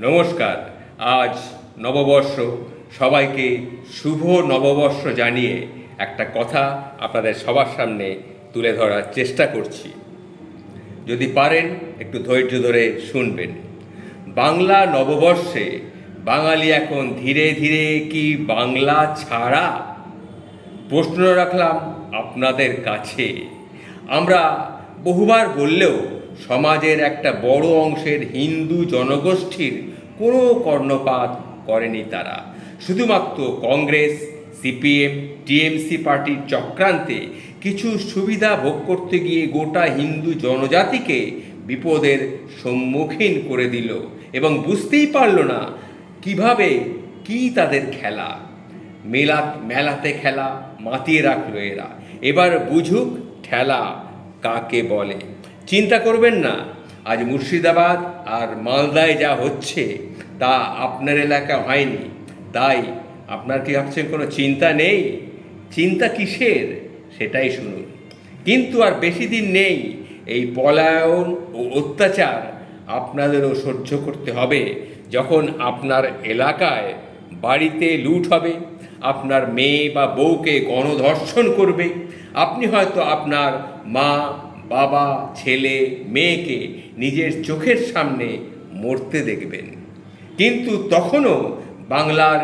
নমস্কার। আজ নববর্ষ, সবাইকে শুভ নববর্ষ জানিয়ে একটা কথা আপনাদের সবার সামনে তুলে ধরার চেষ্টা করছি। যদি পারেন একটু ধৈর্য ধরে শুনবেন। বাংলা নববর্ষে বাঙালি এখন ধীরে ধীরে কি বাংলা ছাড়া? প্রশ্ন রাখলাম আপনাদের কাছে। আমরা বহুবার বললেও সমাজের একটা বড় অংশের হিন্দু জনগোষ্ঠীর কোনো কর্ণপাত করেনি তারা। শুধুমাত্র কংগ্রেস, সিপিএম, টিএমসি পার্টির চক্রান্তে কিছু সুবিধা ভোগ করতে গিয়ে গোটা হিন্দু জনজাতিকে বিপদের সম্মুখীন করে দিল এবং বুঝতেই পারল না কিভাবে কি তাদের খেলা। মেলাতে খেলা মাতিয়ে রাখলো এরা। এবার বুঝুক ঠেলা কাকে বলে। চিন্তা করবেন না, আজ মুর্শিদাবাদ আর মালদায় যা হচ্ছে তা আপনার এলাকা হয়নি। তাই আপনার কি ভাবছেন কোনো চিন্তা নেই? চিন্তা কিসের সেটাই শুনুন। কিন্তু আর বেশি দিন নেই, এই পলায়ন ও অত্যাচার আপনাদেরও সহ্য করতে হবে। যখন আপনার এলাকায় বাড়িতে লুট হবে, আপনার মেয়ে বা বউকে গণধর্ষণ করবে, আপনি হয়তো আপনার মা, বাবা, ছেলে, মেয়েকে নিজের চোখের সামনে মরতে দেখবেন। কিন্তু তখনও বাংলার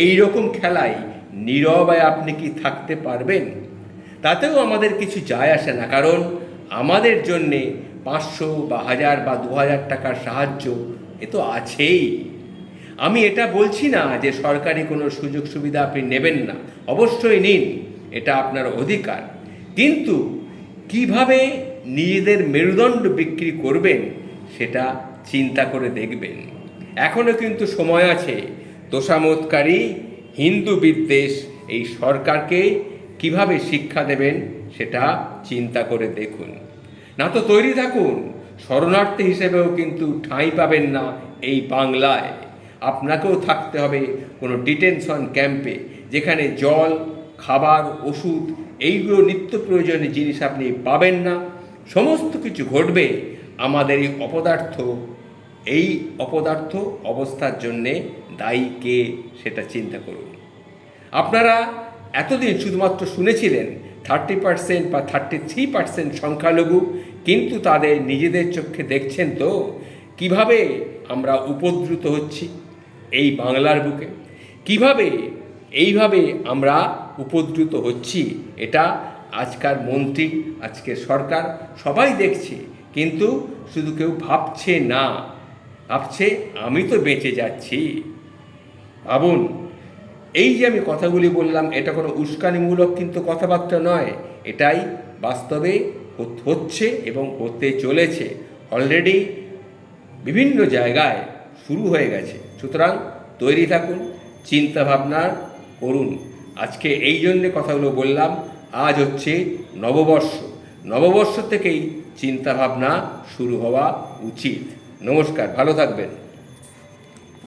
এই রকম খেলায় নীরবে আপনি কি থাকতে পারবেন? তাতেও আমাদের কিছু যায় আসে না, কারণ আমাদের জন্যে 500 বা 1000 বা 2000 টাকার সাহায্য এ তো আছেই। আমি এটা বলছি না যে সরকারি কোনো সুযোগ সুবিধা আপনি নেবেন না, অবশ্যই নিন, এটা আপনার অধিকার। কিন্তু কিভাবে নিজেদের মেরুদণ্ড বিক্রি করবেন সেটা চিন্তা করে দেখবেন। এখনও কিন্তু সময় আছে। তোষামোদকারী হিন্দু বিদ্বেষ এই সরকারকে কিভাবে শিক্ষা দেবেন সেটা চিন্তা করে দেখুন। না তো তৈরি থাকুন, শরণার্থী হিসেবেও কিন্তু ঠাঁই পাবেন না এই বাংলায়। আপনাকেও থাকতে হবে কোনো ডিটেনশন ক্যাম্পে, যেখানে জল, খাবার, ওষুধ এইগুলো নিত্য প্রয়োজনীয় জিনিস আপনি পাবেন না। সমস্ত কিছু ঘটবে আমাদের এই অপদার্থ অবস্থার জন্যে দায়ী কে সেটা চিন্তা করুন। আপনারা এতদিন শুধুমাত্র শুনেছিলেন 30% বা 33% সংখ্যালঘু, কিন্তু তাদের নিজেদের চোখে দেখছেন তো কিভাবে আমরা উপদ্রুত হচ্ছি এই বাংলার বুকে। কিভাবে এইভাবে আমরা উপদ্রুত হচ্ছি এটা আজকার মন্ত্রী, আজকের সরকার সবাই দেখছে, কিন্তু শুধু কেউ ভাবছে না। ভাবছে আমি তো বেঁচে যাচ্ছি। ভাবুন, এই যে আমি কথাগুলি বললাম এটা কোনো উস্কানিমূলক কিন্তু কথাবার্তা নয়, এটাই বাস্তবে হচ্ছে এবং হতে চলেছে। অলরেডি বিভিন্ন জায়গায় শুরু হয়ে গেছে। সুতরাং তৈরি থাকুন, চিন্তা ভাবনা করুন। আজকে এই জন্যে কথাগুলো বললাম, আজ হচ্ছে নববর্ষ। নববর্ষ থেকেই চিন্তা ভাবনা শুরু হওয়া উচিত। নমস্কার, ভালো থাকবেন।